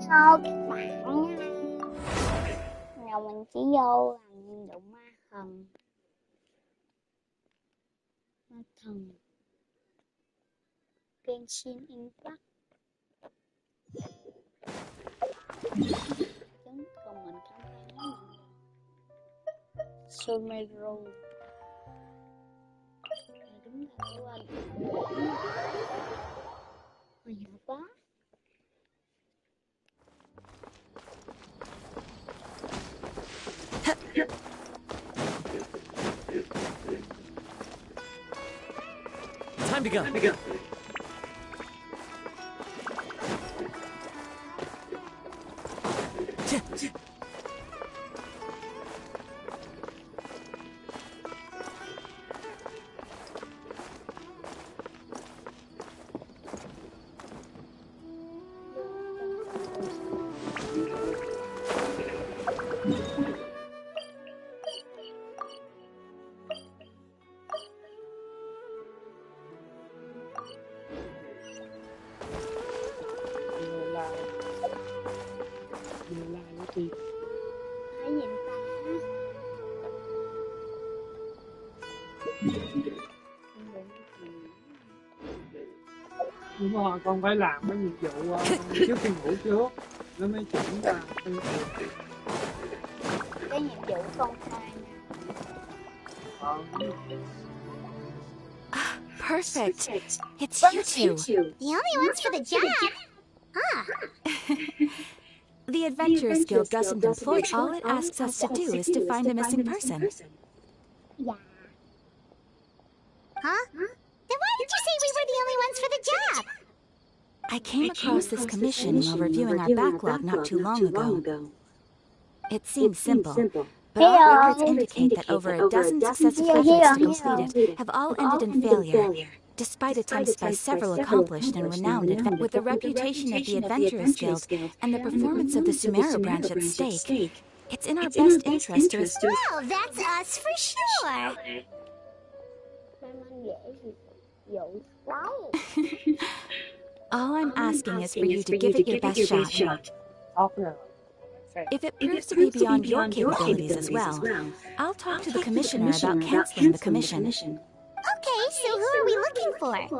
Hello các bạn nha. Rồi mình chỉ vô làm nhiệm vụ ma thần. Ma thần ghenshin impact. Chúng còn mình không hay nói mình Sumero. Đúng là cái quên. Hồi nhỏ quá. Time to go. Time to go. Thấy gì ta? Nhưng mà con phải làm cái nhiệm vụ trước khi ngủ trước nó mới chuyển ra Cái nhiệm vụ công khai nha. Perfect. It's you two. The only ones for the job. The Adventurers Guild doesn't employ. All it asks us to do is to find a missing person. Dạ. Huh? Then why did you say we were the only ones for the job? I came across this commission while reviewing our backlog not too long ago. It seems simple, but all records indicate that over a dozen successive efforts to complete it have all ended in failure, despite attempts by several accomplished and renowned adventurers. With the reputation of the Adventurers Guild and the performance of the Sumeru branch at stake, it's in our best interest to... Well, that's us for sure. Sao anh dễ dụ quá. All I'm asking is for you to give it your best shot. If it proves to be beyond your capabilities as well, I'll talk to the Commissioner about canceling the commission. Okay, so who are we looking for? And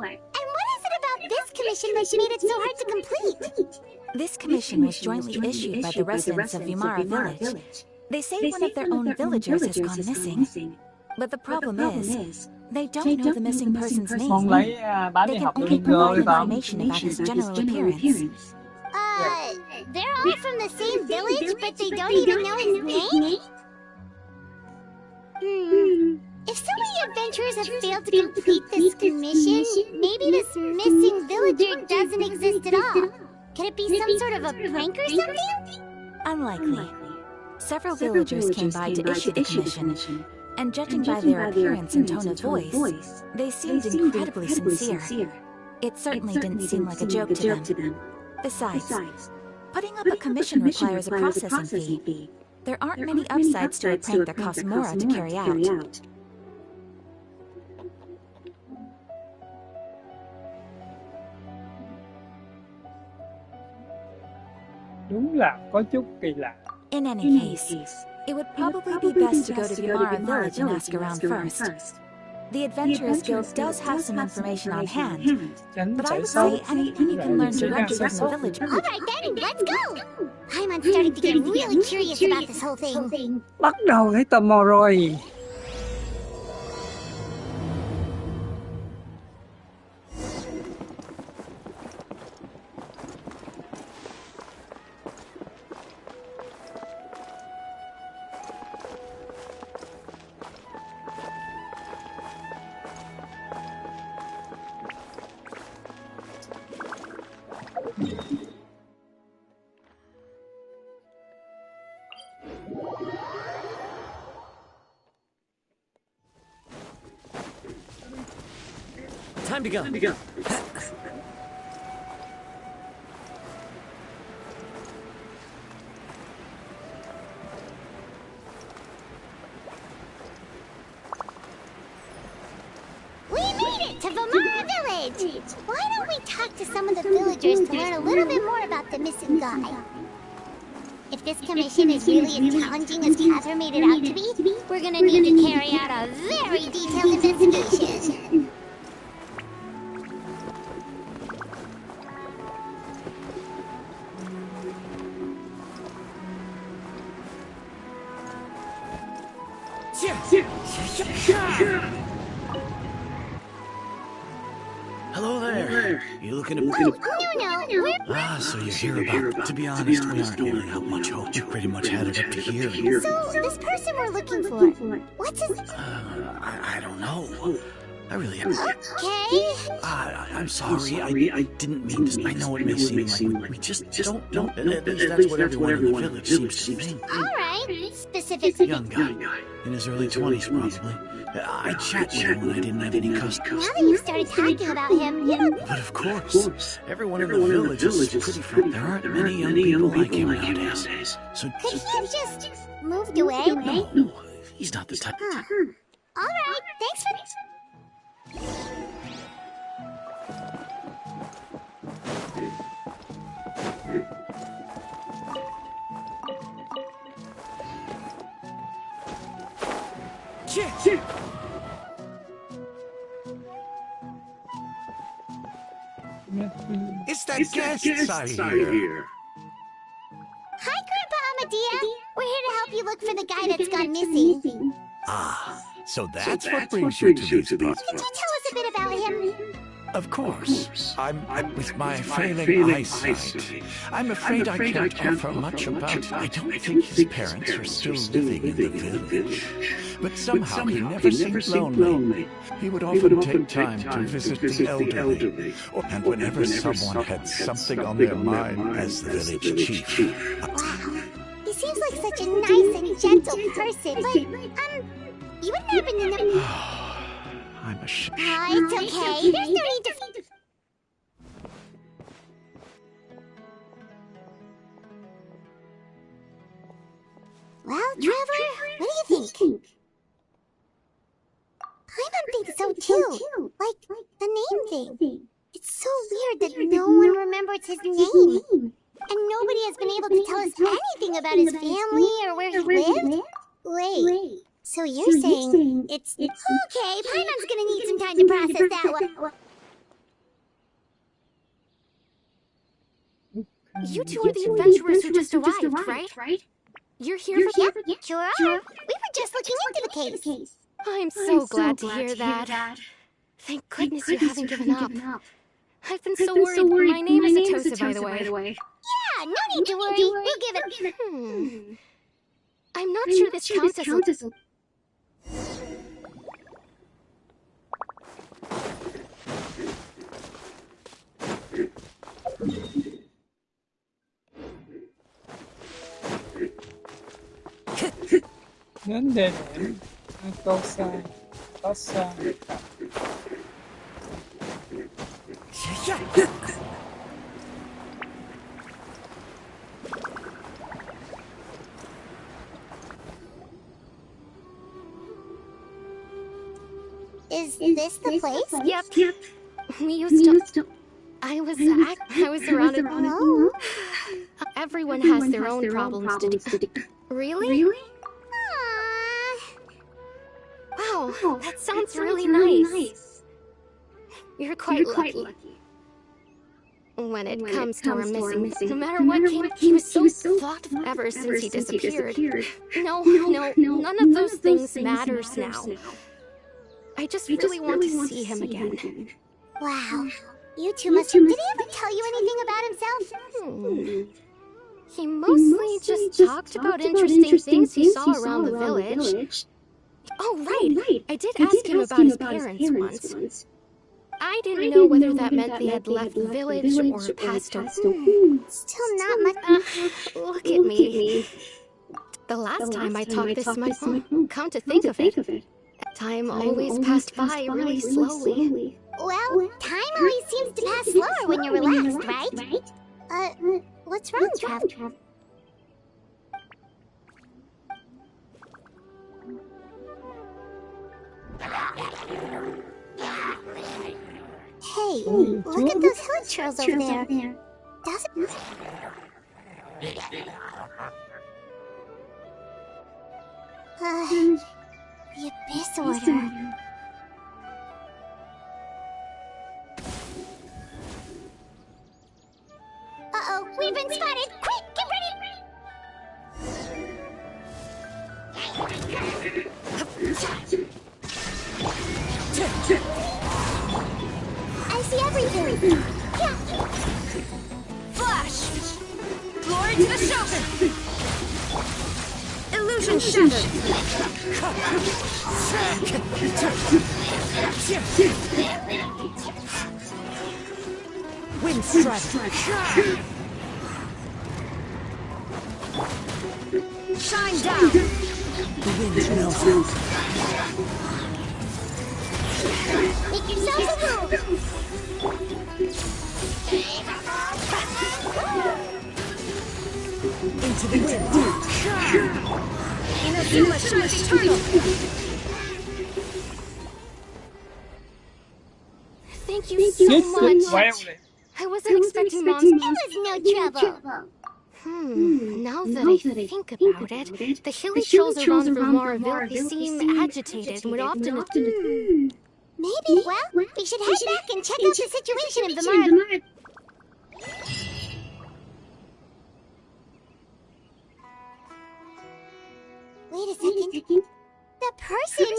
what is it about this commission that's made it so hard to complete? This commission was jointly issued by the residents of Vimara Village. They say one of their own villagers has gone missing. But the problem is, they don't know the missing person's con name. lấy bán They đi can học only được provide rồi không? information about his general appearance. They're all from the same village, but they don't even know his name? If so many adventurers have failed to complete this commission, maybe this missing villager doesn't exist at all. Could it be some sort of a prank or something? Unlikely. Several villagers came by to issue the commission, and judging by their appearance and tone of voice, they seemed incredibly sincere. It certainly didn't seem like a joke to them. Besides, putting up a commission requires a processing fee. There aren't many upsides to a prank that costs more to carry out. Đúng là có chút kỳ lạ. In any case, it would probably be best to go to Vimara Village and ask around first. The Adventurers Guild does have some information on hand, but I would say anything you can learn directly from the village. Alright then, let's go! I'm starting to get really curious about this whole thing. Bắt đầu thấy tò mò rồi. Time to go. Time to go. We made it to Vimara Village! Why don't we talk to some of the villagers to learn a little bit more about the missing guy? If this commission is really as challenging as Catherine made it out to be, we're gonna need to carry out a very detailed investigation. Hello there. You looking to... Oh, no, we're... Ah, so you're here about... To be honest, we aren't holding out much hope. You pretty much had it up to here. So, this person we're looking for, what's his... I don't know. I really am... Okay. I'm sorry. I didn't mean to... I know it may seem like we just don't know. At least that's what everyone in the village seems to think. Alright. Specifically. Young guy. In his early 20s, probably. I chat with him when I didn't have any customers. Now that you started talking about him, you don't... But of course, everyone in the village is pretty front. There aren't many young people like him nowadays. So Could he have just moved away? no, he's not the type. Alright, thanks for... It's that guest I hear. Hi, Grandpa Amadea. We're here to help you look for the guy that's gone missing. Ah, so that's what brings you to these parts. Could you tell us a bit about him? Of course. I'm with my failing eyesight. I'm afraid I can't offer much about. I don't think his parents are still living in the village. But somehow he never seemed lonely. He would often take time to visit the elderly. And whenever someone had something on their mind as the village chief. Wow. He seems like such a nice and gentle person, but, you wouldn't happen to know... I'm ashamed. It's okay. There's no need to... Well, Trevor, what do you think? Paimon thinks so too. Like, the name thing. It's so weird that no one remembers his name. And nobody has been able to tell us anything about his family or where he lived. Wait, so you're saying it's... Okay, Paimon's gonna need some time to process that one. You two are the adventurers who just arrived, right? You're here for... Yep, sure are. We were just looking into the case. I'm so glad to hear that. Thank goodness you haven't given up. I've been so worried. My name is Atosa, by the way. Yeah, no need to worry. We'll give it... I'm not sure this counts as a... Nendenim, Atosa. Is this the place? Yep. We used to... I was surrounded... Oh. Everyone has their own problems to do. Really? Wow, that sounds really nice. You're quite lucky. When it comes to our missing, no matter what came, he was so thoughtful ever since he disappeared. No, none of those things matters now. I just really want to see him again. Wow. You two must... Did he ever tell you anything about himself? He mostly just talked about interesting things he saw around the village. Oh, right. I did ask him about his parents once. I didn't know whether that meant they had left the village or passed away. Still not much... Look at me. The last time I talked this much, come to think of it, time always passed by really slowly. Well, time always seems to pass slower when you're relaxed, right? What's wrong, Trav? Hey, look at those hill trails over there. Doesn't... The Abyss Order. Uh-oh, we've been spotted! Quick, get ready! I see everything! Flash! Glory to the Shogun! Illusion shattered! Wind strike! Shine down! The wind melts. Make yourselves a move! Into the wind. Inazuma shines eternal. Thank you so much. Well, I wasn't expecting Mom's... It was no trouble. Now that I think about it, the hilly trolls around Vermoraville, they seem agitated and would often... Maybe, well, we should head back and check out the situation in Vermoraville. Wait a second. The person...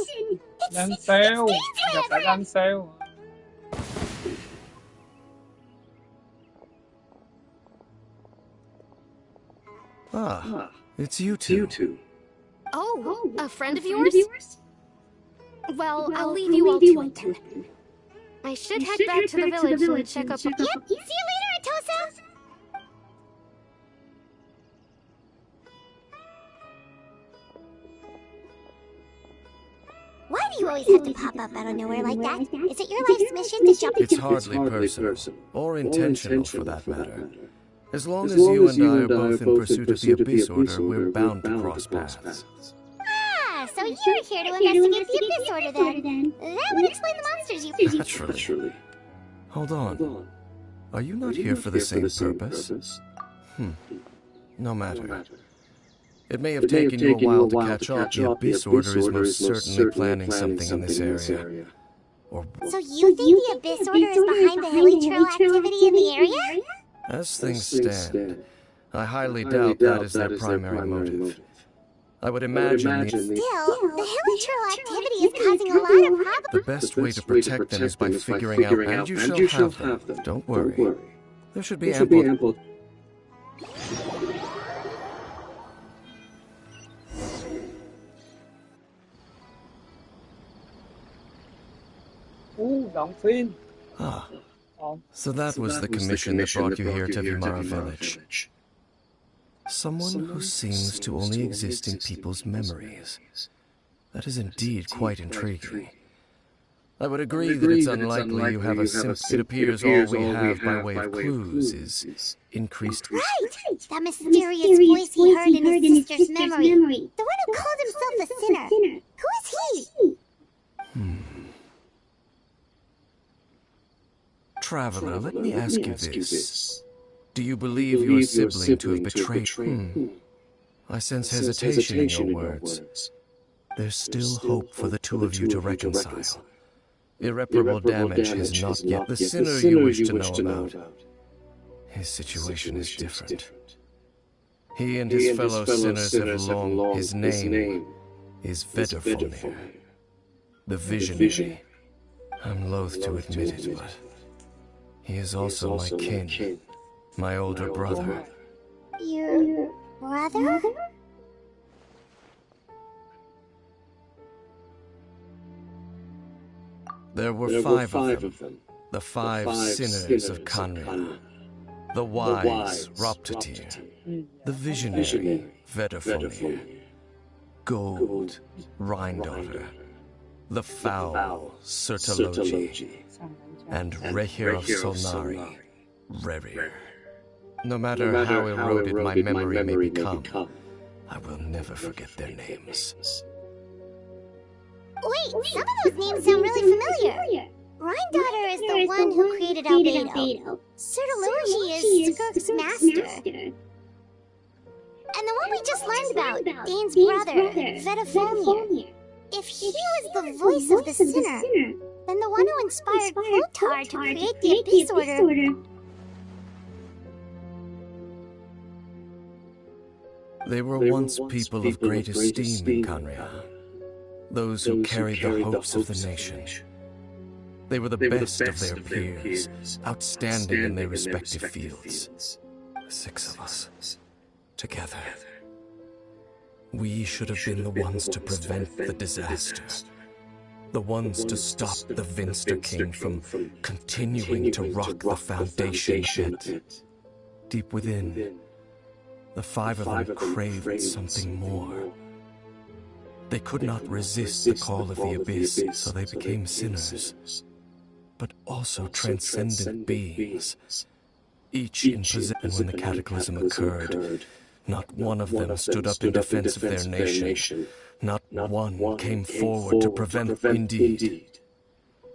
đang sale, gặp lại đang sale. Ah, it's you two. Oh, a friend of yours? Well, I'll leave you all to it then. I should head back to the village and check up... Yep, see you later, Atosa! Why do you always have to pop up out of nowhere like that? Is it your life's mission to jump It's hardly personal, or intentional for that matter. As long as you and I are both in pursuit of the Abyss Order, we're bound to cross paths. Ah, so you're here to investigate the Abyss Order then. That would explain the monsters you... Naturally. Hold on. Are you not here for the same purpose? No matter. It may have taken you a while to catch up. The Abyss Order is most certainly planning something in this area. Or... So you think the Abyss Order is behind the hilly trail activity in the area? As things stand, I highly doubt that is their primary motive. I would imagine Still, the hilly trail activity is causing a lot of problems. the best way to protect them is by figuring out, and you shall have them. Don't worry. There should be ample... Đoạn phim. So that was the commission that brought you here to Vimara Village. Someone who seems to only exist in people's memories. That is indeed quite intriguing. I would agree that it's unlikely you have a it appears all we have by way of clues is increased... Right! That mysterious voice he heard in his sister's memory. The one who called himself the Sinner. Who is he? Traveler, let me ask you this. Do you believe your sibling to have betrayed... I sense hesitation in your words. There's still hope for the two of you to reconcile. Irreparable damage has not yet... The sinner you wish to know about. His situation is different. He and his fellow sinners have long... His name is Vedderfonir, the Visionary. I'm loath to admit it, but... he is also my kin, my older brother. Your brother? There were five of them, the five sinners of Kanria. The wise Roptatir, the visionary Vedderfonir, Gold Rhindaughter, the foul Sertologi, and Rehir of Solnari, Rerir. No matter how eroded my memory may become, I will never forget their names. Wait, some of those names sound really familiar. Rhindaughter is the one who created Albedo. Sertologi is Skirk's master. And the one we just learned about, Dane's brother, Vetaphonir. If he was the voice of the sinner, then the one who inspired Clotar to create the Abyss Order... They were once people of great esteem in Khanria, those who carried the hopes of the nation. They were the best of their peers, outstanding in their respective fields. The 6 of us, together. We should have been the ones to prevent the disaster. The ones to stop the Vinster King from continuing to rock the Foundation yet. Deep within, the 5 of them craved something more. They could not resist the call of the Abyss, so they became sinners, but also transcendent beings, each in possession. And when the cataclysm occurred, not one of them stood up in defense of their nation. Not one came forward to prevent them. Indeed,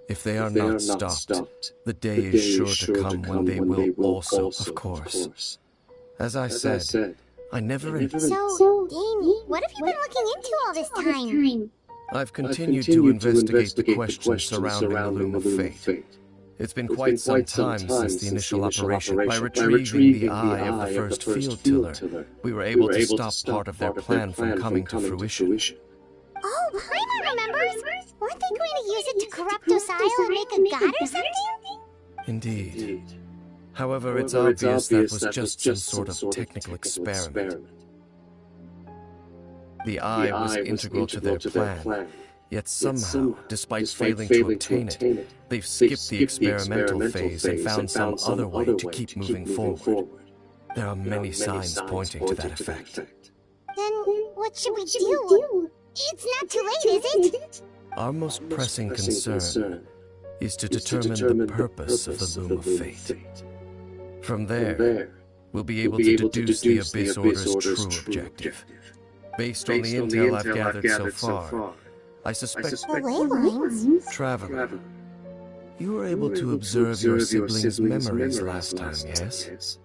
if they are not stopped, the day is sure to come when they will also, of course. As I said, I never... So, Dane, what have you been looking into all this time? I've continued to investigate the questions surrounding the Loom of Fate. It's been quite some time since the initial operation. By retrieving the eye of the first field tiller, we were able to stop part of their plan from coming to fruition. Oh, Paimon remembers! Weren't they going to use it to corrupt Osiel and make a god or something? Indeed. However, it's obvious that was just some sort of technical experiment. The eye was integral to their plan, yet somehow, despite failing to obtain it, they've skipped the experimental phase and found some other way to keep moving forward. There are many signs pointing to that effect. Then what should we do? It's not too late, is it? Our most pressing concern is to determine the purpose of the Loom of Fate. From there, we'll be able to deduce the Abyss Order's true objective. Based on the intel I've gathered so far, I suspect... The ley lines? Traveler, you were able to observe your siblings' memories last time, yes?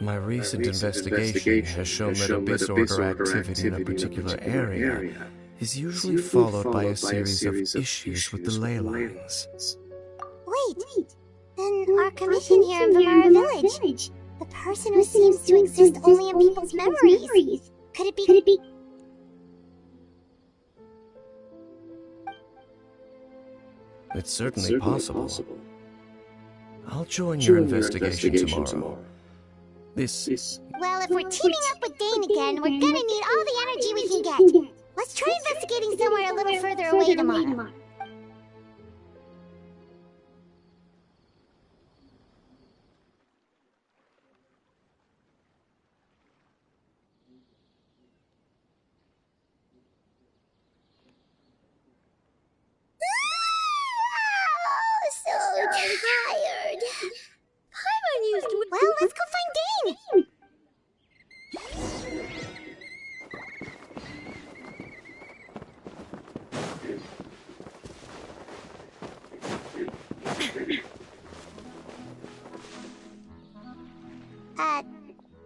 My recent investigation has shown that Abyss Order activity in a particular area is usually followed by a series of issues with the ley lines. Wait, then our commission here in Vimara Village, the person who seems to exist only in people's memories. Could it be... It's certainly possible. I'll join your investigation tomorrow. Well, if we're teaming up with Dane again, we're gonna need all the energy we can get. Let's try investigating somewhere a little further away tomorrow. Tired. Paimon used to... Well, let's go find Dane!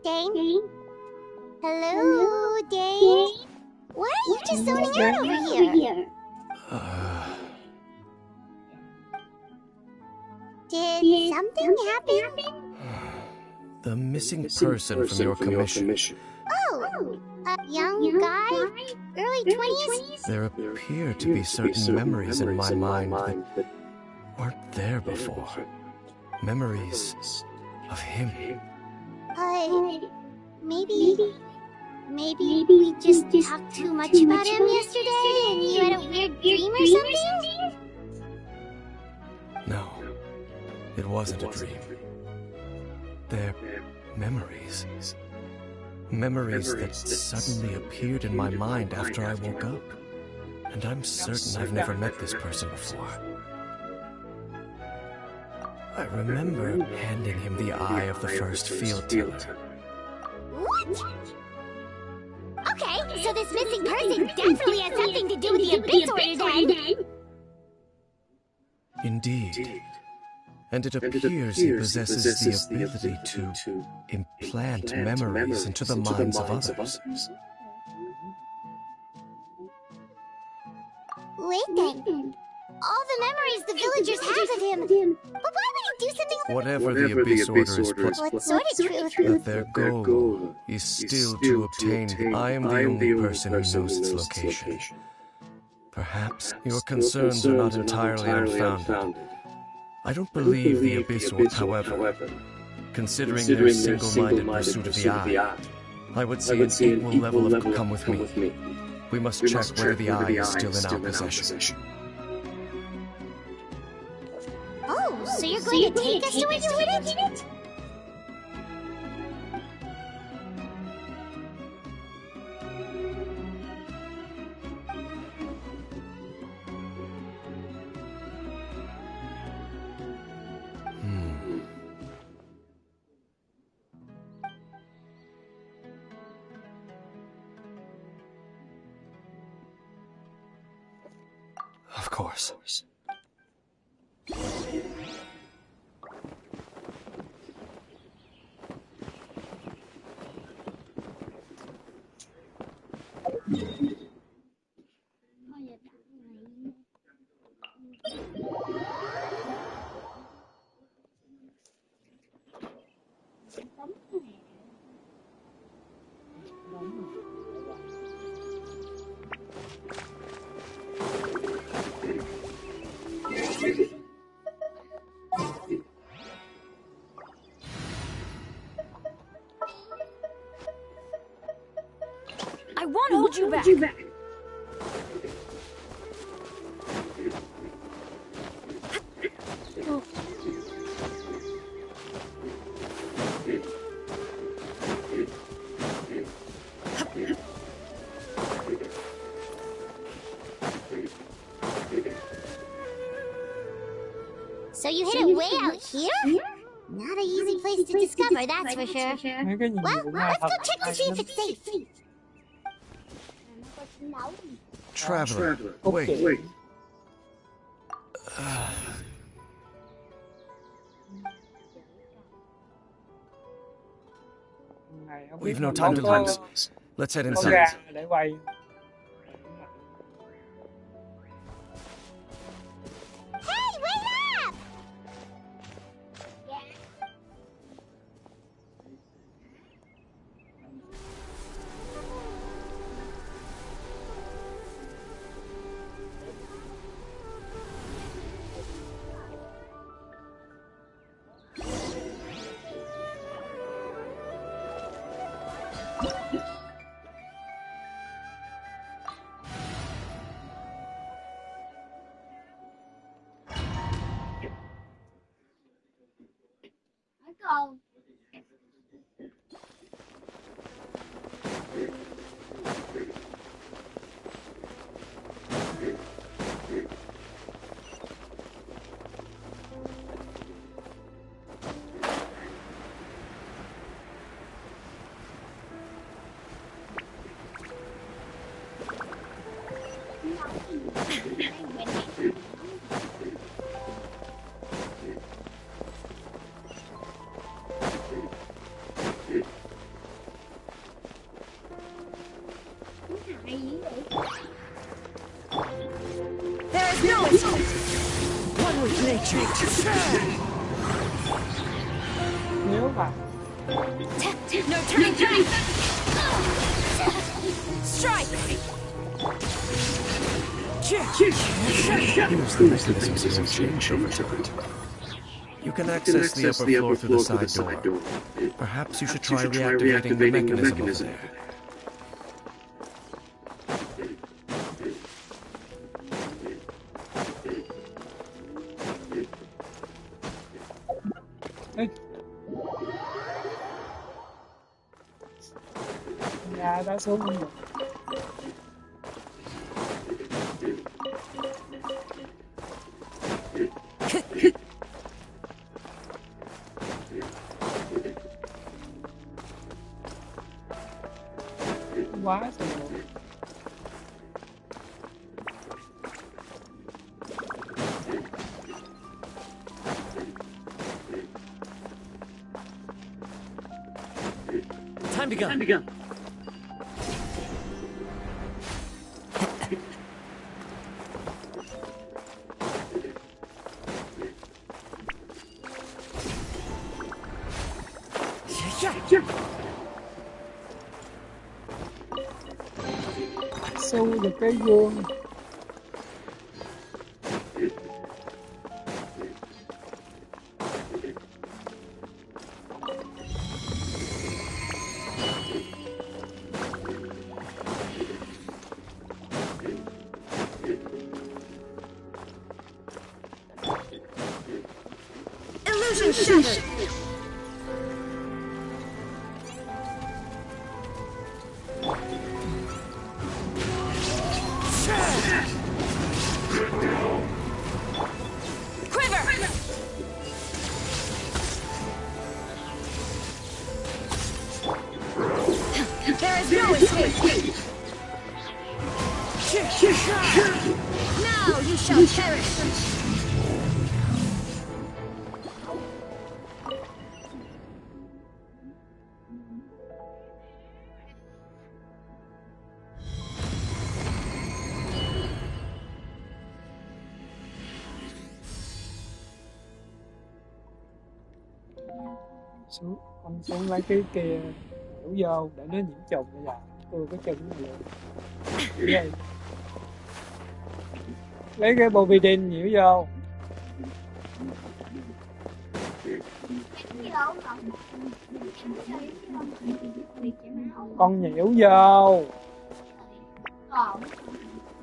Dane? Hello, Dane? Why are you just zoning out over here? Did something happen? The missing person from your commission. Oh, a young guy? Early 20s? There appear to be certain memories in my mind that weren't there before. Memories of him. Maybe we just talked too much about him yesterday and you had a weird dream or something? No, it wasn't a dream. They're memories. Memories that suddenly appeared in my mind after I woke up. And I'm certain I've never met this person before. I remember handing him the eye of the first field tiller. What? Okay, so this missing person definitely has something to do with the Abyss Order then. Indeed. And it appears he possesses the ability to implant memories into the minds of others. Wait then. All the memories the villagers have of him. But why would he do something like Whatever the Abyss orders put, what sort of truth? that their goal is still to obtain. I am the only person who knows its location. Perhaps your concerns are not entirely unfounded. I don't believe the Abyss order, however, considering their single-minded pursuit of the Eye, I would say an equal level of come with me. We must check whether the Eye is still in our possession. Oh, so you're going to take us to where you hid it? Of course. I won't hold you back. So you hid it way out here? Not an easy place to discover, that's for sure. Mấy cái nhiệm Well, vụ này let's thật go check to hay see if lắm. it's safe. Traveler, Ok. wait. Này, không biết We've no là time to có- lose. Let's head có gà inside. để quay. Hey, wait up! Con There's no escape. One with nature. Nếu mà No turning back. Strike. Here's the mechanisms have changed over time. You can access the upper floor through the side door. Perhaps you should try reactivating the mechanism over there. nhà đã xuống rồi. Quá rồi. Time to go. Xu được cái vuông. Illusion shattered. Now you shall perish. Xuống, con xuống lấy cái kia đổ vô để nó nhiễm trùng bây giờ. Tôi cái chân nó vậy. Lấy cái bovidin nhiễu vô. Con nhiễu vô.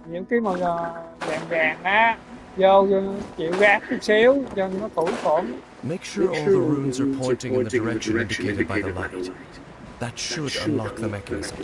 Nhiễu cái màu vàng vàng á. Vô chịu gác chút xíu cho nó tủi phổn. Make sure all the runes are pointing in the direction indicated by the light. That should unlock the mechanism.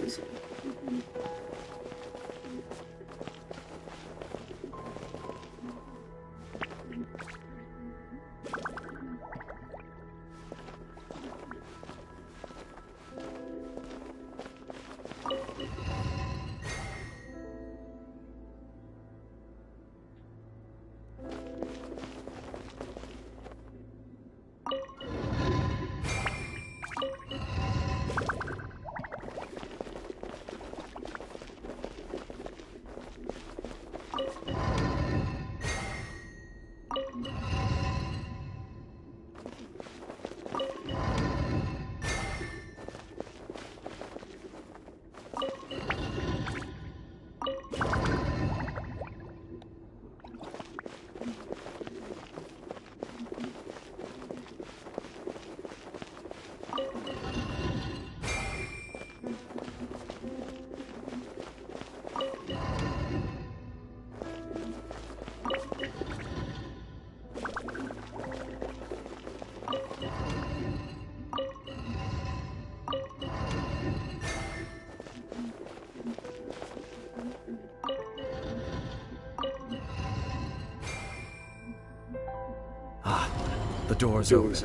The door's open.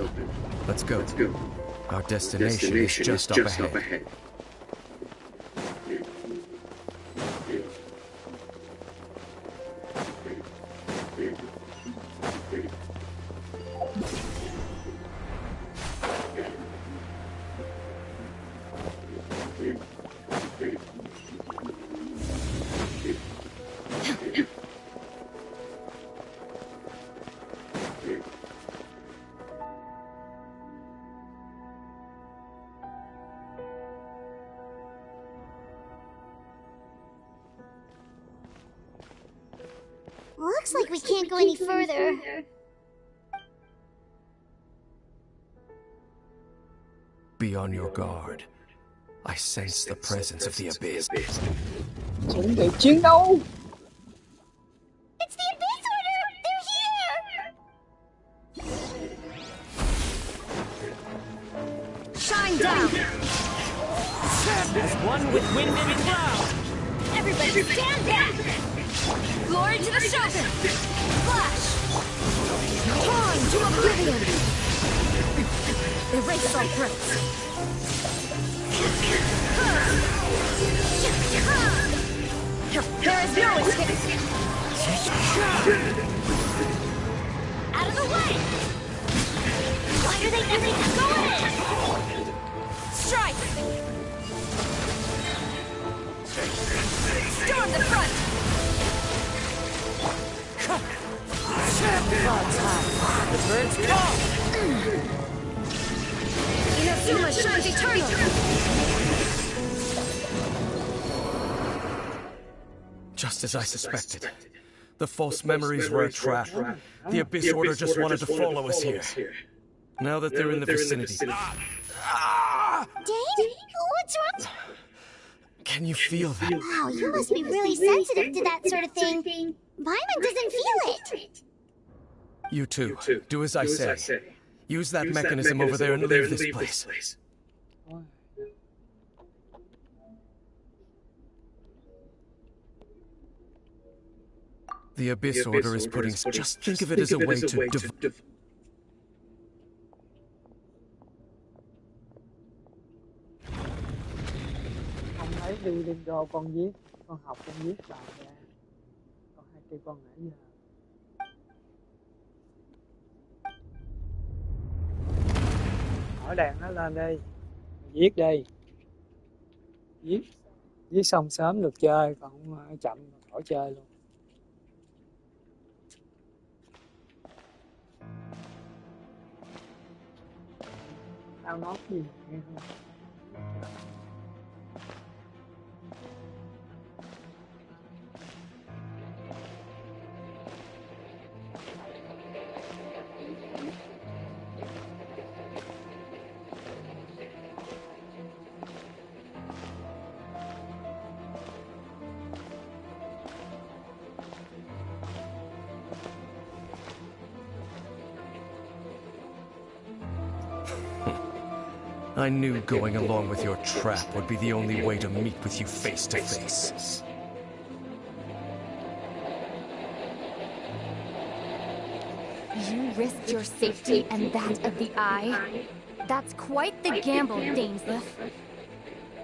Let's go. Our destination is just up ahead. Looks like we can't go any further. Be on your guard. I sense the presence of the abyss. Chuẩn bị chiến đấu. It's the Abyss Order! They're here! Shine down. As one with wind and cloud. Everybody stand back. Glory to the Shogun. Flash. Torn to oblivion. Erase all threats. There is no escape. Out of the way. Why are they never going in? Strike. clouds high. The birds call. Inazuma shines eternal! Just as I suspected. The false memories were a trap. The Abyss Order just wanted to follow us here. Now that they're in the vicinity... Dane? What's wrong? Can you feel that? Wow, you must be really sensitive to that sort of thing. Paimon doesn't feel it. You too. Do as I say. Use that mechanism over there and leave this place. The Abyss Order is putting... Just think of it as a way to... Không thấy đi Lingo con viết, con học con viết bài ra. Còn hai cây con nãy giờ. Mở đèn nó lên đi. Viết đi. Viết xong sớm được chơi, còn chậm khỏi chơi luôn. Tao nói gì nghe không? I knew going along with your trap would be the only way to meet with you face to face. You risked your safety and that of the Eye? That's quite the gamble, Dainsleif.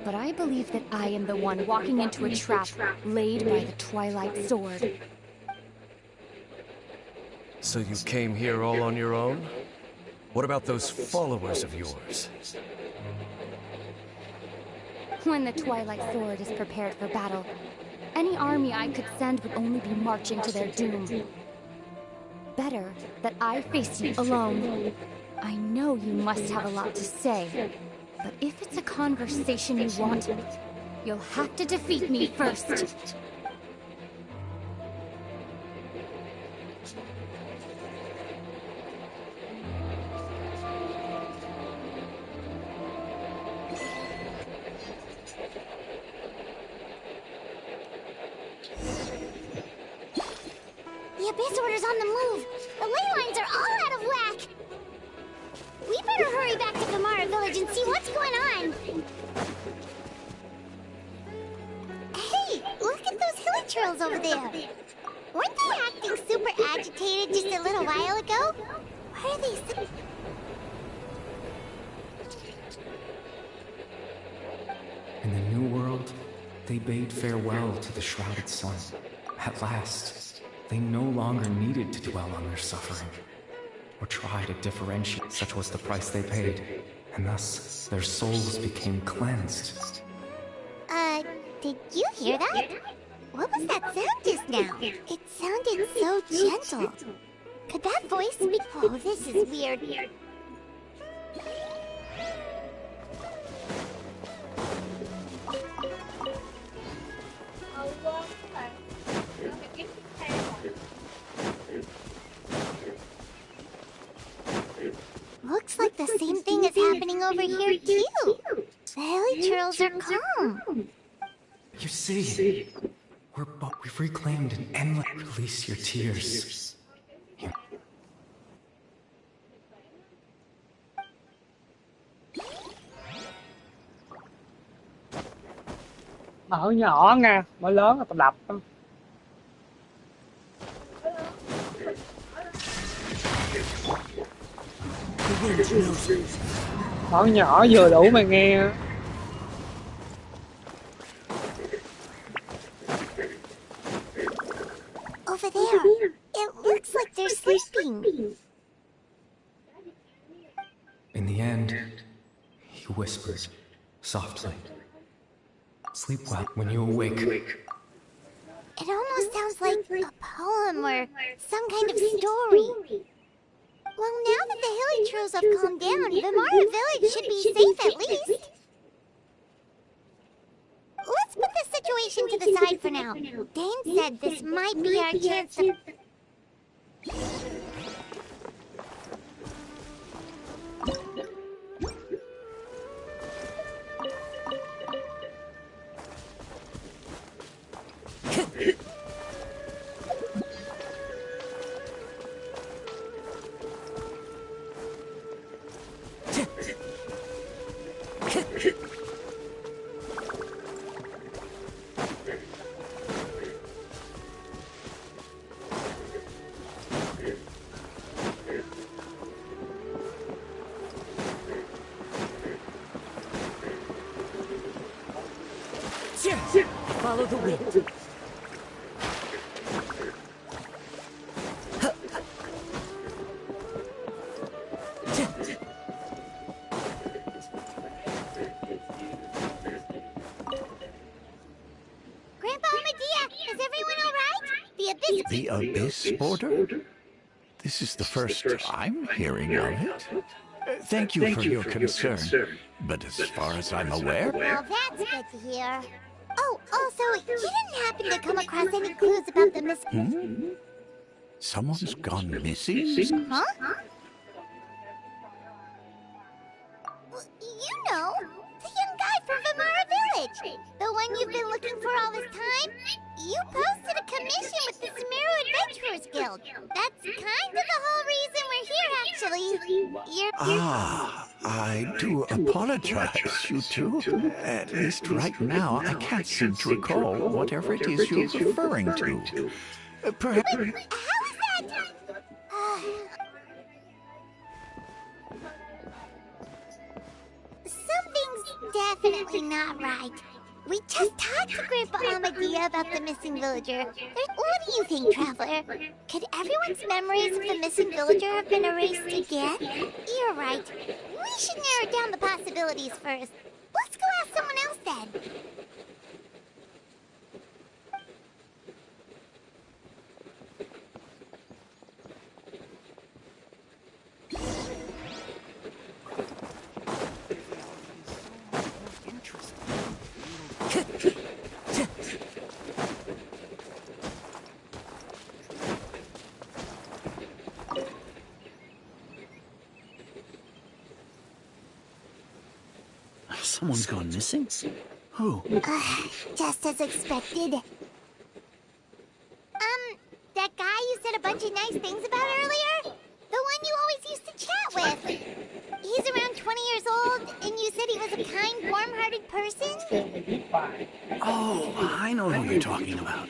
But I believe that I am the one walking into a trap laid by the Twilight Sword. So you came here all on your own? What about those followers of yours? When the Twilight Sword is prepared for battle, any army I could send would only be marching to their doom. Better that I face you alone. I know you must have a lot to say, but if it's a conversation you want, you'll have to defeat me first. The Abyss Order's on the move. The ley lines are all out of whack. We better hurry back to Gamara Village and see what's going on. Hey, look at those hilichurls over there. Weren't they acting super agitated just a little while ago? Why are they so... In the New World, they bade farewell to the shrouded sun. At last, they no longer needed to dwell on their suffering, or try to differentiate. Such was the price they paid, and thus their souls became cleansed. Did you hear that? What was that sound just now? It sounded so gentle. Could that voice be... Oh, this is weird. Looks like the same thing is happening over here, too. The hilichurls are calm. You see, we've reclaimed an endless... Release your tears. Mở nhỏ nha, mở lớn là tao đập. Mở nhỏ vừa đủ mà nghe. Over there. It looks like they're sleeping. In the end, he whispered, softly, "Sleep well. When you awake, It almost sounds like a poem or some kind of story. Well, now that the hilly trolls have calmed down, Vimara Village should be safe at least. Let's put this situation to the side for now. Dane said this might be our chance to... Follow the wind. Grandpa Medea, is everyone all right? The Abyss Border? This is the first I'm hearing of it. Thank you for your concern, but as far as I'm aware... Well, that's good to hear. Oh, also, you didn't happen to come across any clues about the missing... Someone's gone missing? Huh? Well, you know, the young guy from Vimara Village. The one you've been looking for all this time. You posted a commission with the Sumeru Adventurers Guild. That's kind of the whole reason we're here, actually. I do apologize, you two. At least right now, I can't seem to recall whatever it is you're referring to. Perhaps... How is that? Something's definitely not right. We just talked to Grandpa Amadea about the missing villager. What do you think, Traveler? Could everyone's memories of the missing villager have been erased again? You're right. We should narrow down the possibilities first. Let's go ask someone else then. Someone's gone missing? Who? Just as expected. That guy you said a bunch of nice things about earlier? The one you always used to chat with. He's around 20 years old, and you said he was a kind, warm-hearted person? Oh, I know who you're talking about.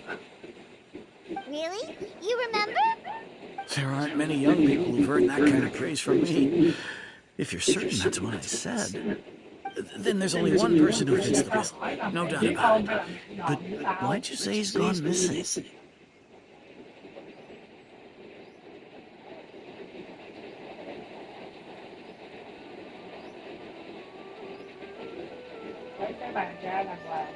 Really? You remember? There aren't many young people who've heard that kind of praise from me. If you're certain that's what I said, then there's only one person who fits the bill. No doubt about it. But why'd you say he's gone missing? Cái bàn ra đàng hoàng.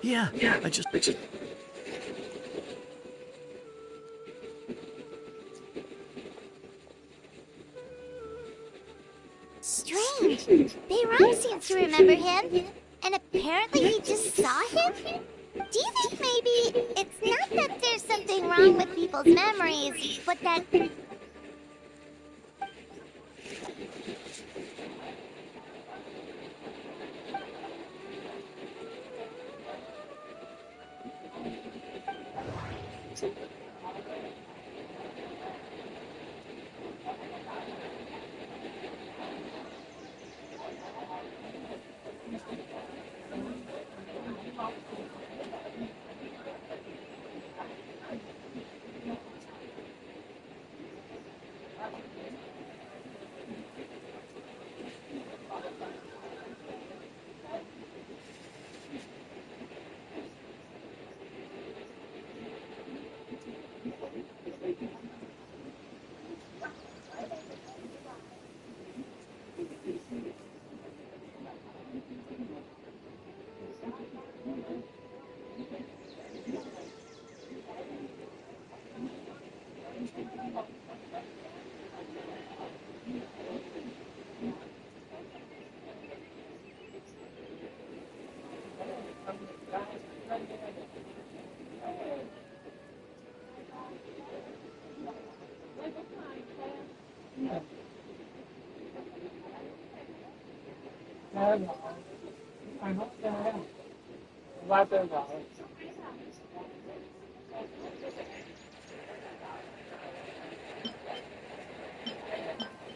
Yeah, I just... Strange. Bayram seems to remember him, and apparently he just saw him? Do you think maybe it's not that there's something wrong with people's memories, but that...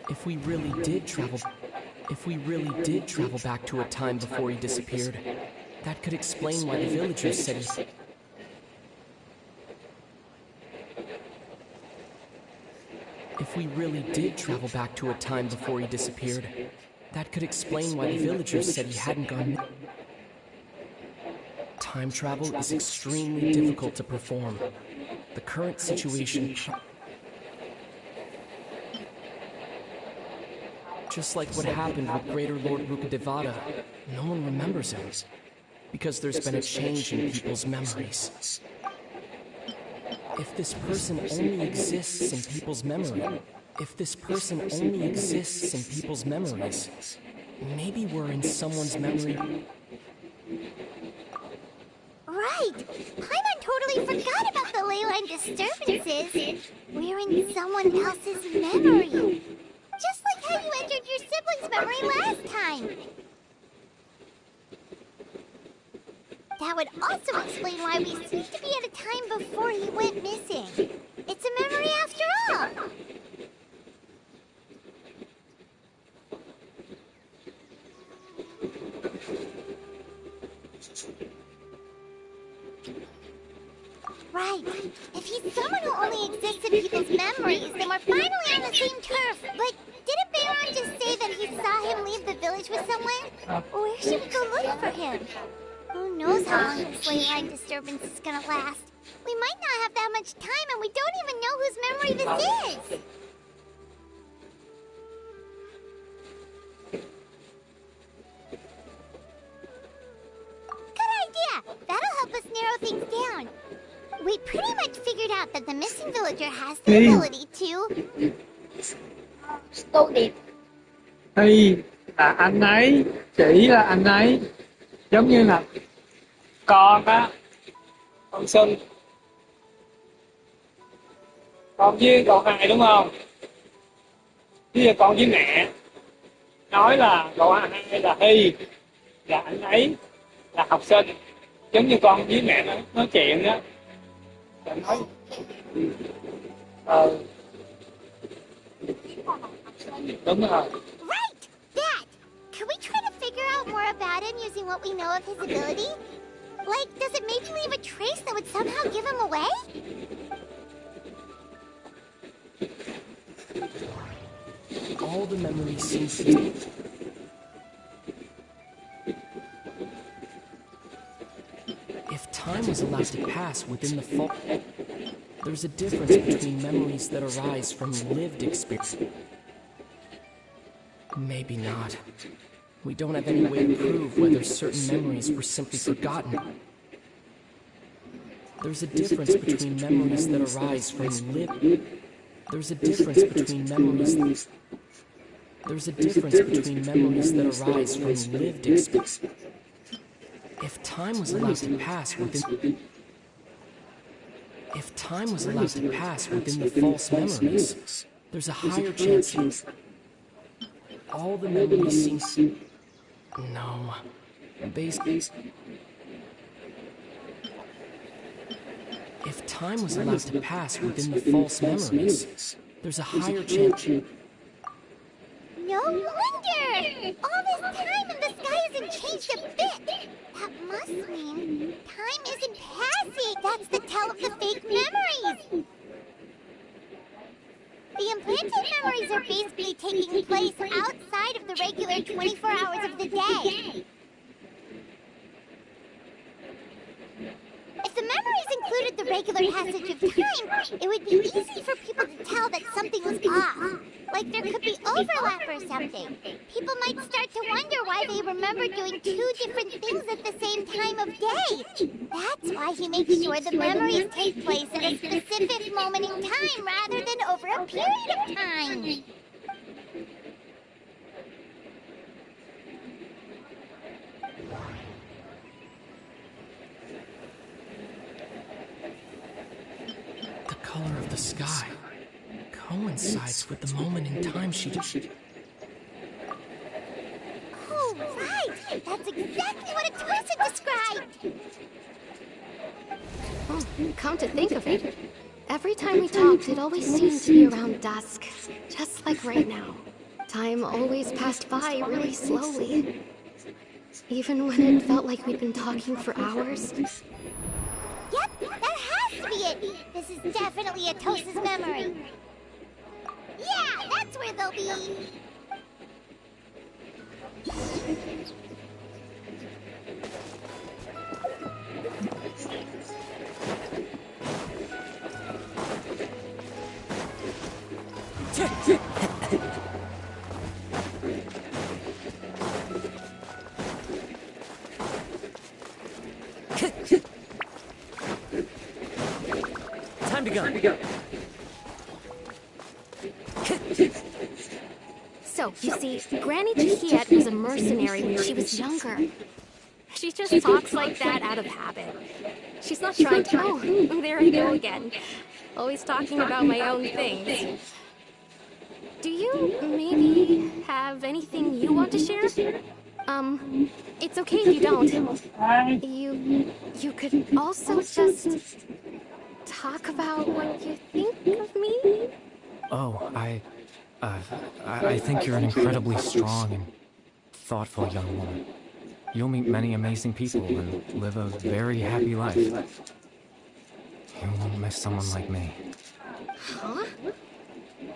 If we really did travel back to a time before he disappeared, that could explain why the villagers said he... If we really did travel back to a time before he disappeared, that could explain why the villagers said he hadn't gone... Time travel is extremely difficult to perform. The current situation... Just like what happened with Greater Lord Rukadevada, no one remembers him, because there's been a change in people's memories. If this person only exists in people's memory, maybe we're in someone's memory. Right! Paimon totally forgot about the ley line disturbances. We're in someone else's memory. Just like how you entered your sibling's memory last time. That would also explain why we seem to be at a time before he went missing. It's a memory after all. Right. If he's someone who only exists in people's memories, then we're finally on the same turf. But didn't Bayron just say that he saw him leave the village with someone? Where should we go look for him? Who knows how long this ley line disturbance is gonna last? We might not have that much time, and we don't even know whose memory this is. Good idea! That'll help us narrow things down. We pretty much figured out that the missing villager has the ability to... Student. Thì là anh ấy, chỉ là anh ấy, giống như là con á, con Xuân, con với con hai đúng không? Bây giờ con với mẹ nói là con hai là Hy, và anh ấy là học sinh, giống như con với mẹ nói chuyện á, và nói đúng rồi. Right! That! Can we try to figure out more about him using what we know of his ability? Like, does it maybe leave a trace that would somehow give him away? All the memories seem to... If time was allowed to pass within the fault... There's a difference between memories that arise from lived experience. Maybe not. We don't have any way to prove whether certain memories were simply forgotten. There's a difference between memories that arise from lived... There's a difference between memories... There's a difference between memories that arise from lived experience. If time was allowed to pass within... If time was allowed to pass within the false memories, there's a higher chance... All the memories seem... No. If time was allowed to pass within the false memories, there's a higher chance... No wonder! All this time and the sky hasn't changed a bit! That must mean time isn't passing! That's the tell of the fake memories! The implanted memories are basically taking place outside of the regular 24 hours of the day. If the memories included the regular passage of time, it would be easy for people to tell that something was off. Like there could be overlap or something. People might start to wonder why they remember doing two different things at the same time of day. That's why he makes sure the memories take place at a specific moment in time rather than over a period of time. sky coincides with the moment in time she just... Oh, right! That's exactly what Atosa described! Come to think of it, every time we talked, it always seemed to be around dusk. Just like right now. Time always passed by really slowly. Even when it felt like we'd been talking for hours. Yep, that has to be it! This is definitely Atosa's memory. Yeah, that's where they'll be! Time to go. So, you see, Granny Chihiet was a mercenary when she was younger. She just talks like that out of habit. She's not trying to... Oh, there I go again. Always talking about my own things. Do you maybe have anything you want to share? It's okay if you don't. You could also just talk about what you think of me? Oh, I think you're an incredibly strong and thoughtful young woman. You'll meet many amazing people and live a very happy life. You won't miss someone like me. Huh?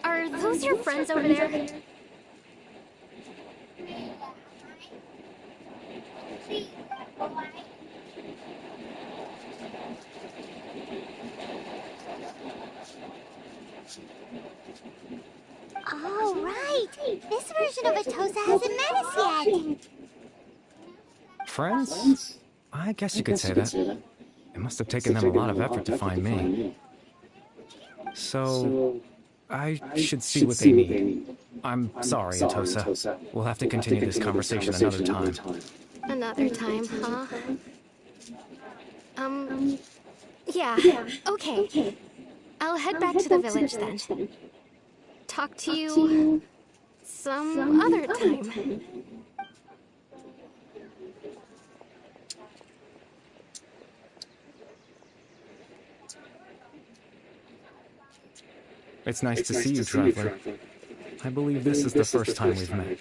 Are those your friends over there? Oh, right! This version of Atosa hasn't met us yet! Friends? I guess you could say that. It must have taken them a lot of effort to find me. So, I should see what they need. I'm sorry, Atosa. We'll have to continue this conversation another time. Another time, huh? Yeah, okay. I'll head back to the village then. Talk to you some other time. It's nice to see you, Traveler. I believe this is the first time we've met.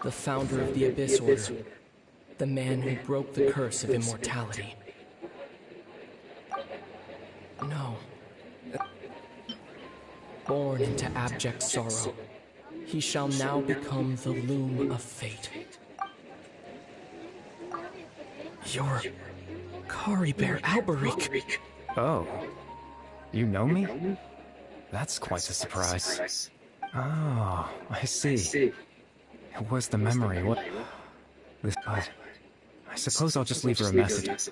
The founder of the Abyss Order. The man who broke the curse of immortality. No. Born into abject sorrow, he shall now become the loom of fate. You're Kari Bear Alberich. Oh, you know me? That's quite a surprise. Oh, I see. It was the memory. What? This, but I suppose I'll just leave her a message.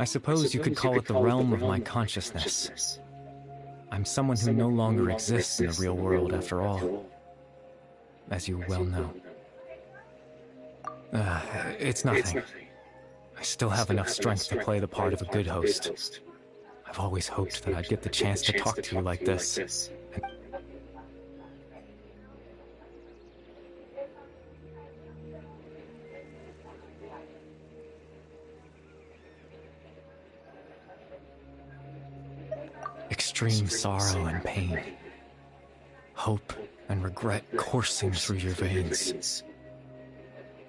I suppose you could call it the realm of my consciousness. I'm someone who no longer exists in the real world after all, as you well know. It's nothing. I still have enough strength to play the part of a good host. I've always hoped that I'd get the chance to talk to you like this. Extreme sorrow and pain, hope and regret coursing through your veins,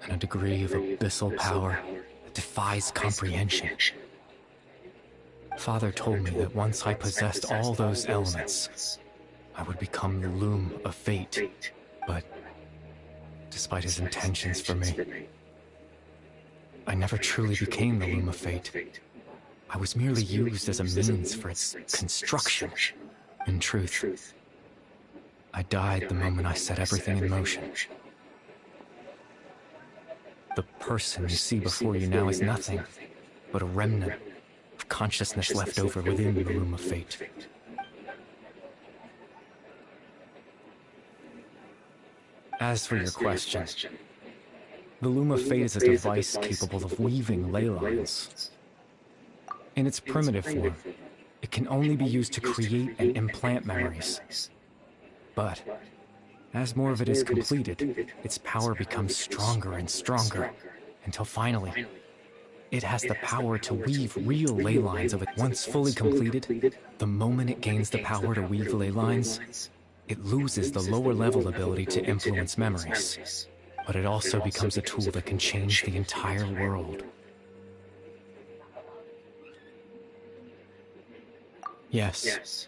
and a degree of abyssal power that defies comprehension. Father told me that once I possessed all those elements, I would become the loom of fate, but despite his intentions for me, I never truly became the loom of fate. I was merely used as a means for its construction. In truth, I died the moment I set everything in motion. The person you see before you now is nothing but a remnant of consciousness left over within the loom of fate. As for your question, the loom of fate is a device capable of weaving ley lines. In its primitive form, it can only be used to create and implant memories. But as more of it is completed, its power becomes stronger and stronger, until finally, it has the power to weave real ley lines of it. Once fully completed, the moment it gains the power to weave ley lines, it loses the lower level ability to influence memories. But it also becomes a tool that can change the entire world. Yes,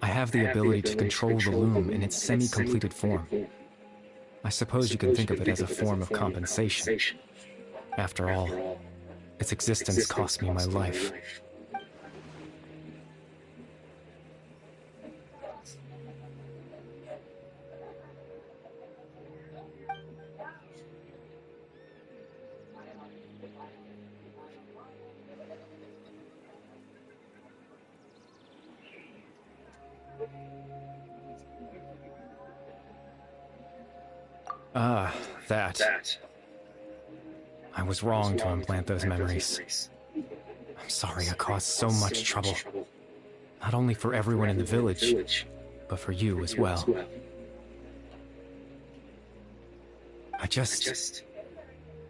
I have the ability to control the loom in its semi-completed form. I suppose you can think of it as a form of compensation. After all, its existence cost me my life. That. I was wrong to implant those memories. I'm sorry I caused so much trouble. Not only for everyone in the village, but for you as well. I just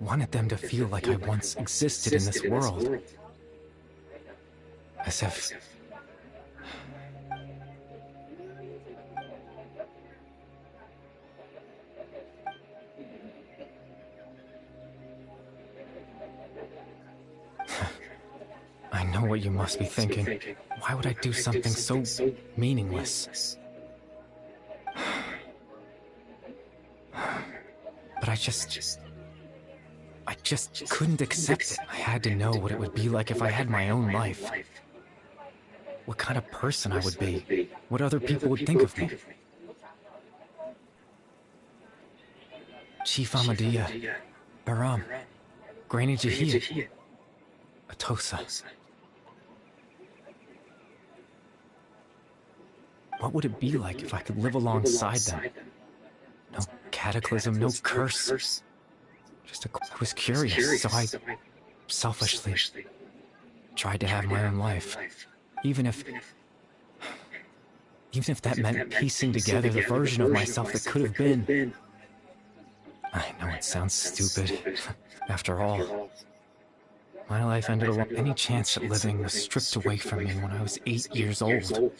wanted them to feel like I once existed in this world. As if... I know what you must be thinking. Why would I do something so meaningless? But I just couldn't accept it. I had to know what it would be like if I had my own life. What kind of person I would be. What other people would think of me. Chief Ahmadiyya, Baram, Granny Jahia, Atosa. What would it be like if I could live alongside them? No cataclysm, no curse. I was curious, so I selfishly tried to have my own life. Even if that meant piecing together the version of myself that could have been. I know it sounds stupid. After all, my life ended alone. Any chance at living was stripped away from me when I was 8 years old.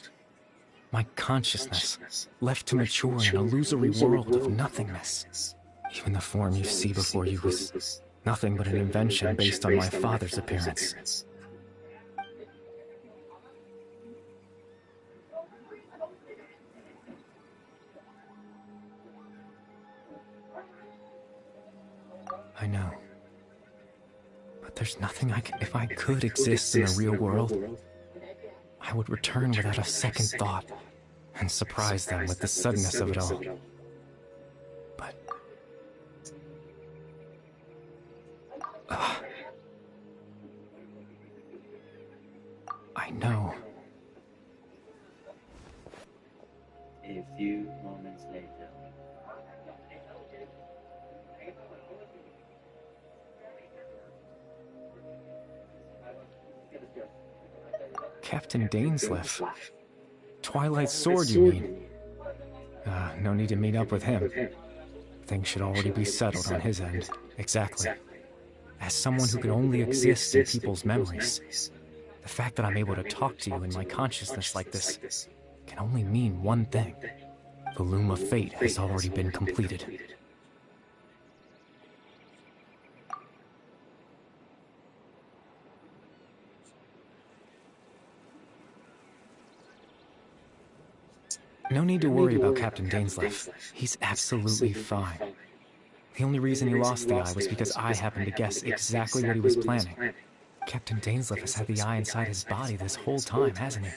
My consciousness left to mature in an illusory world of nothingness. Even the form you see before you was nothing but an invention based on my father's appearance. I know. But there's nothing I can... If I could exist in the real world, I would return without a second thought and surprise them with the suddenness of it all. But... I know. A few moments later. Captain Dainsleif. Twilight's sword, you mean? No need to meet up with him. Things should already be settled on his end. Exactly. As someone who can only exist in people's memories, the fact that I'm able to talk to you in my consciousness like this can only mean one thing. The Loom of Fate has already been completed. No need to worry about Captain Dainsleif. He's absolutely fine. The only reason he lost the eye was because I happened to guess exactly what he was planning. Captain Dainsleif has had the eye inside his body this whole time, hasn't he?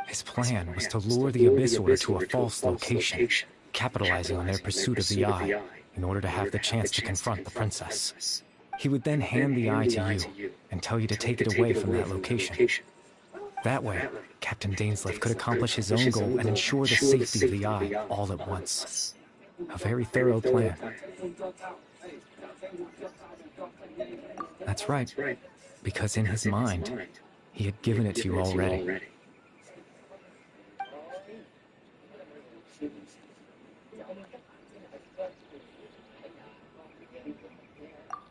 His plan was to lure the Abyss Order to a false location, capitalizing on their pursuit of the eye, in order to have the chance to confront the princess. He would then hand the eye to you, and tell you to take it away from that location. That way, Captain Dainsleif could accomplish his own goal and ensure the safety of the eye all at once. A very thorough plan. That's right, because in his mind, he had given it to you already.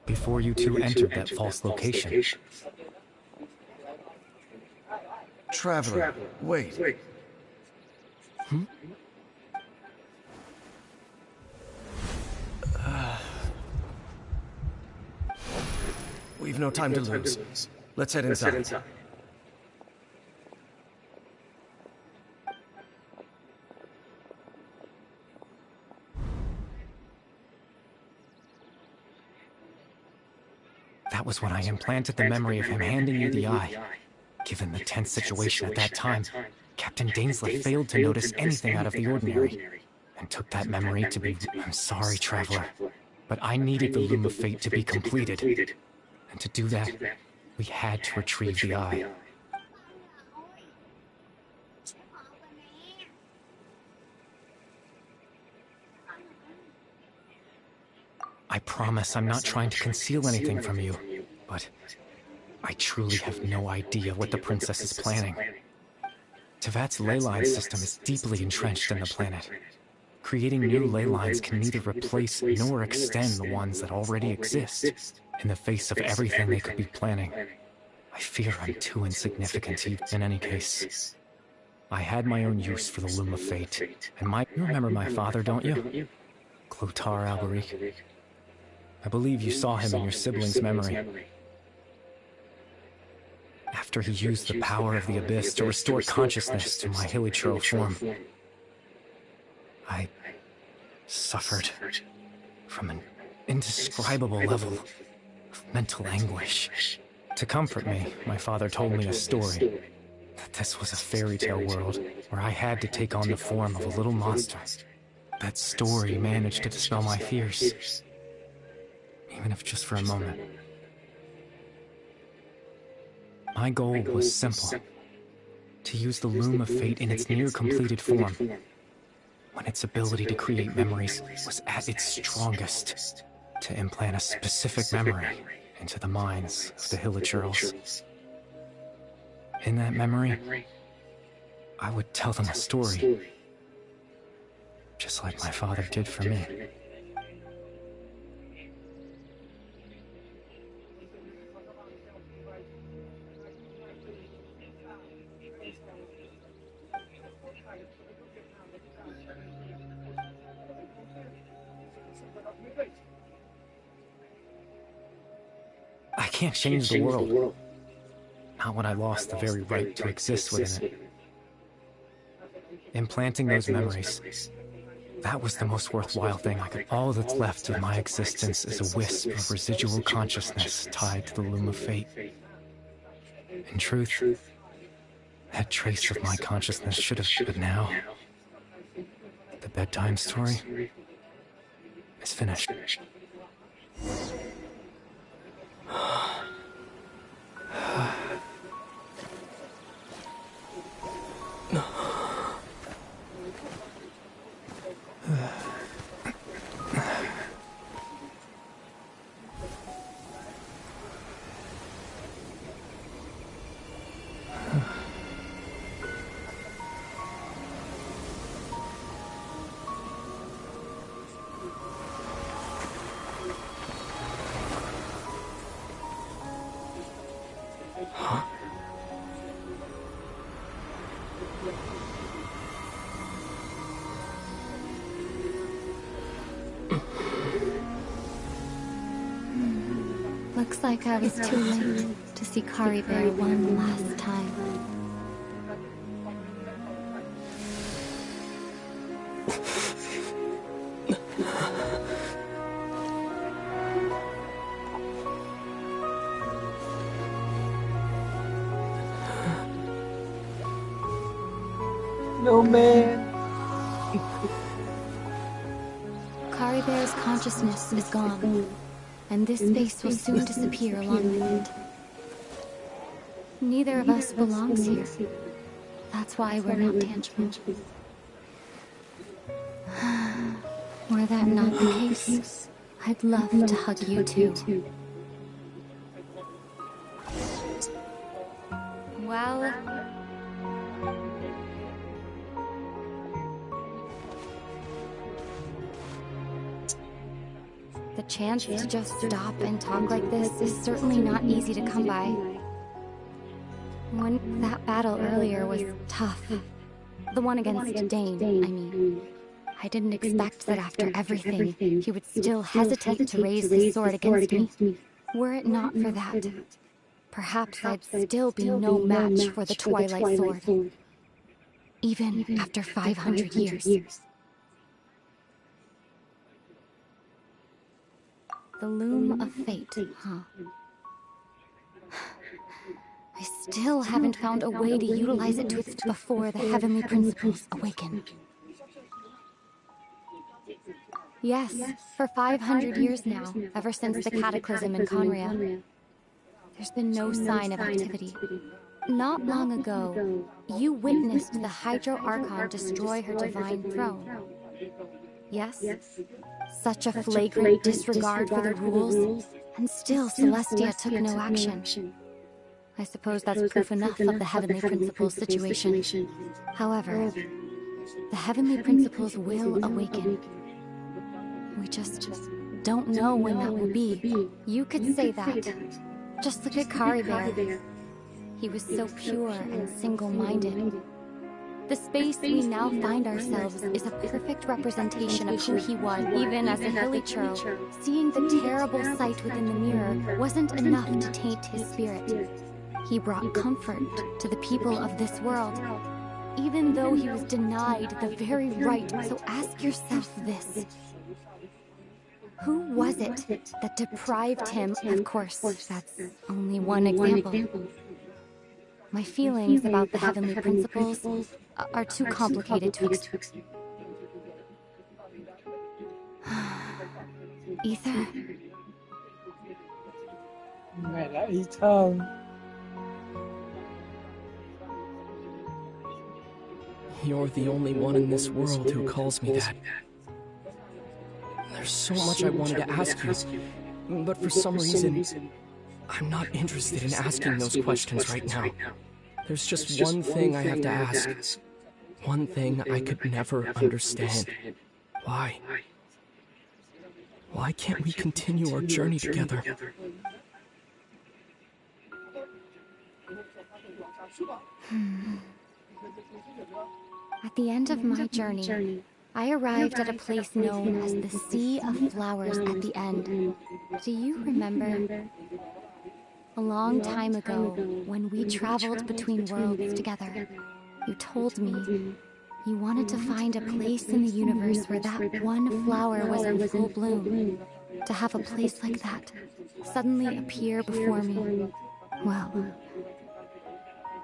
Before you two entered that false location. Traveler, wait. We've no time to lose. Let's head inside. That was when I implanted the memory of him handing you the eye. Given the tense situation at that time, Captain Dainsleif failed to notice anything out of the ordinary, and took that memory to be... I'm sorry, Traveler, but I needed the Loom of Fate to be completed. And to do that, we had to retrieve the eye. I promise I'm not trying to conceal anything from you, but I truly have no idea what the princess is planning. Tevat's ley line system is deeply entrenched in the planet. Creating new ley lines can neither replace nor extend the ones that already exist, in the face of everything they could be planning. I fear I'm too insignificant in any case. I had my own use for the Loom of Fate, and you remember my father, don't you? Clotar Alberic. I believe you saw him in your sibling's memory. After he used the power of the Abyss to restore consciousness to my Hilichurl form, I suffered from an indescribable level of mental anguish. To comfort me, my father told me a story, that this was a fairy tale world where I had to take on the form of a little monster. That story managed to dispel my fears, even if just for a moment. My goal was simple, to use the Loom of Fate in its near-completed form, when its ability to create memories was at its strongest, to implant a specific memory into the minds of the Hilichurls. In that memory, I would tell them a story, just like my father did for me. I can't change the world. Not when I lost the very right to exist within it. Implanting those memories, that was the most worthwhile thing I could. All that's left of my existence is a wisp of residual consciousness tied to the Loom of Fate. In truth, that trace of my consciousness should have... But now, the bedtime story is finished. Looks like I was too late to see Kari Bear one last time. No man. Kari Bear's consciousness is gone, and this space will soon disappear along with it. Neither of us belongs here. That's why we're not tangible. Were that not the case, I'd love to hug you too. Well... the chance to just stop and talk like this is certainly not easy to come by. That battle earlier was tough. The one against Dane, I mean. I didn't expect that after everything, he would still hesitate to raise his sword against me. Were it not for that, perhaps I'd still be no match for the Twilight Sword. Even after 500 years. The loom of fate, huh? I still haven't found a way to utilize it to its before the heavenly principles awaken. Yes, for 500 years now, ever since the cataclysm in Conria, there's been no sign of activity. Not long ago, you witnessed the Hydro Archon destroy her divine throne. Yes? Such a flagrant disregard for the rules, and still Celestia took no action. I suppose that's proof enough of the Heavenly Principles situation. However, the Heavenly Principles will awaken. We just don't know when that will be. You could say that. Just look at Kari Bear. He was so pure and single-minded. The space we now find ourselves is a perfect representation of who he was, even as a hilly churl. Seeing the terrible sight within the mirror wasn't enough to taint his spirit. He brought comfort to the people of this world, even though he was denied the very right. So ask yourself this. Who was it that deprived him? Of course, that's only one example. My feelings about the Heavenly Principles are too complicated to explain. Ether? Mày là Ether. You're the only one in this world who calls me that. There's so much I wanted to ask you, but for some reason, I'm not interested in asking those questions right now. There's just one thing I have to ask. One thing I could never understand. Why? Why can't we continue our journey together? At the end of my journey, I arrived at a place known as the Sea of Flowers at the end. Do you remember? A long time ago, when we traveled between worlds together, you told me you wanted to find a place in the universe where that one flower was in full bloom. To have a place like that suddenly appear before me. Well,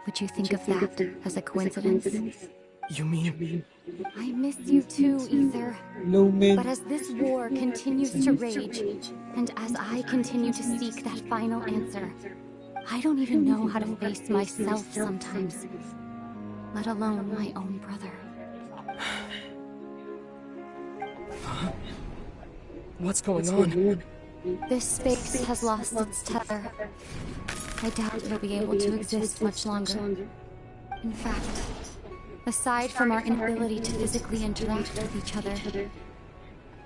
would you think of that as a coincidence? You mean... I miss you too, Ether. No man. But as this war continues to rage, and as I continue to seek that final answer, I don't even know how to face myself sometimes, let alone my own brother. What's going on? This space has lost its tether. I doubt it'll be able to exist much longer. In fact, aside from our inability to physically interact with each other,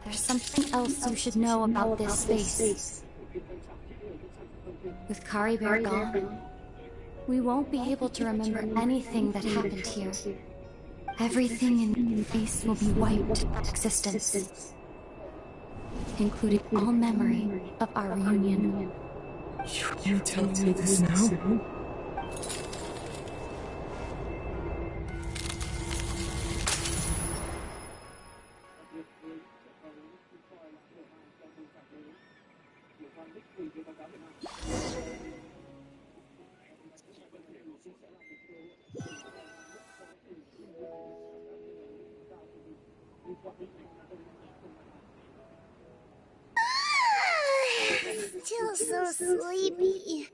there's something else you should know about this space. With Kari Bear gone, we won't be able to remember anything that happened here. Everything in space will be wiped from existence, including all memory of our reunion. You tell me this now? Still so sleepy.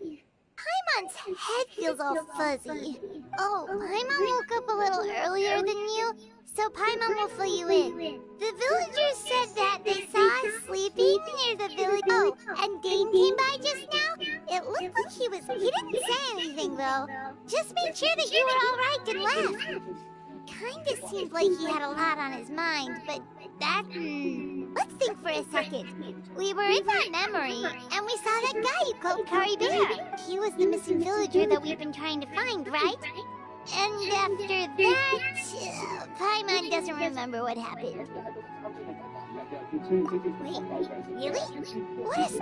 Paimon's head feels all fuzzy. Oh, Paimon woke up a little earlier than you, so Paimon will fill you in. The villagers said that they saw us sleeping near the village. Oh, and Dane came by just now. It looked like he didn't say anything though. Just made sure that you were all right and left. Kinda seemed like he had a lot on his mind, but that... Let's think for a second. We were in that memory, and we saw that guy you called Kari Bear. He was the missing villager that we've been trying to find, right? And after that, Paimon doesn't remember what happened. Wait, really? What is...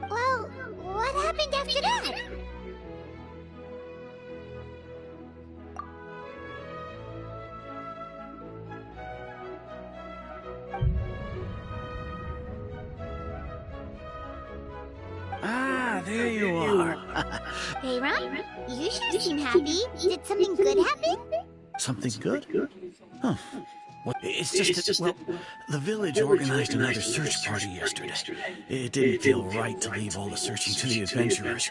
Well, what happened after that? Ah, there you are. Hey, Ron, you sure seem happy. Did something good happen? Something good? Huh. What? It's just that, well, the village organized another search party yesterday. It didn't feel right to leave all the searching to the adventurers.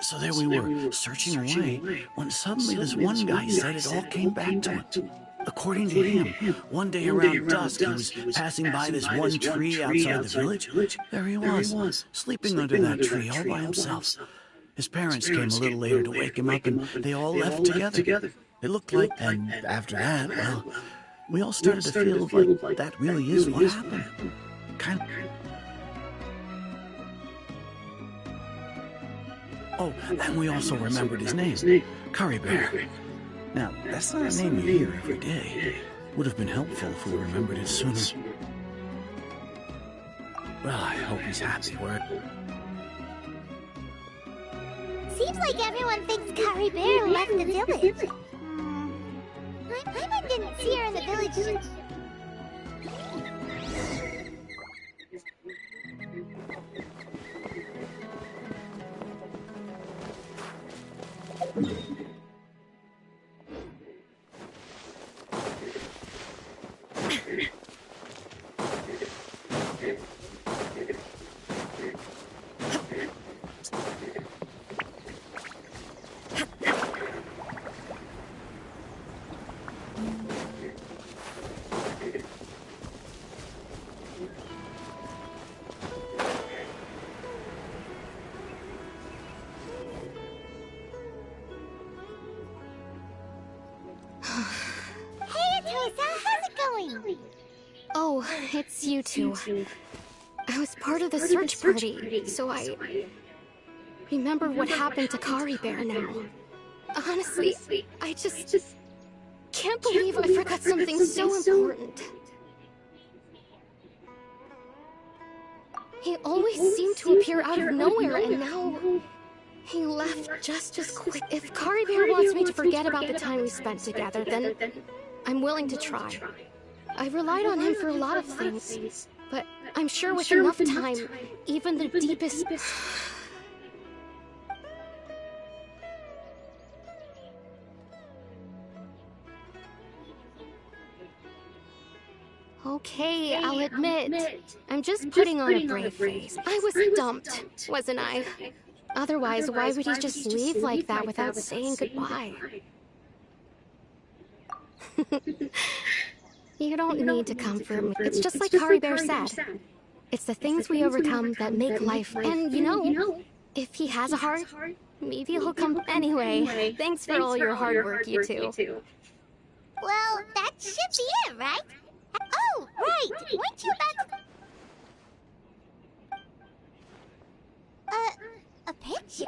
So there we were, searching away, when suddenly this one guy said it all came back to him. According to him, one day around dusk, he was passing by this one tree outside the village. There he was, sleeping under that tree all by himself. His parents came a little later to wake him up, and they all left together. It looked like, and after that, well... we all started to feel like that really is what happened. Kind of... Oh, and we also remembered his name, Kari Bear. Now, that's not a name you hear every day. Would have been helpful if we remembered it sooner. Well, I hope he's happy where... Seems like everyone thinks Kari Bear left the village. Paimon didn't see her in the village. Oh, it's you two. I was part of the search party, so I remember what happened to Kari Bear now. Honestly, I just can't believe I forgot something so important. He always seemed to appear out of nowhere, and now he left just as quick. If Kari Bear wants me to forget about the time we spent together, then I'm willing to try. I've relied on him for a lot of things, but I'm sure with enough time, even the deepest... Okay, I'll admit, I'm just putting on a brave face. I was dumped, wasn't I? Otherwise, why would he just leave like that without saying goodbye? You don't need to comfort me. It's just like Kari Bear said. It's the things we overcome that make life. And you know, if he has a heart, maybe he'll come anyway. Thanks for all your hard work, you two. Well, that should be it, right? Oh, right! Weren't you about to... a picture?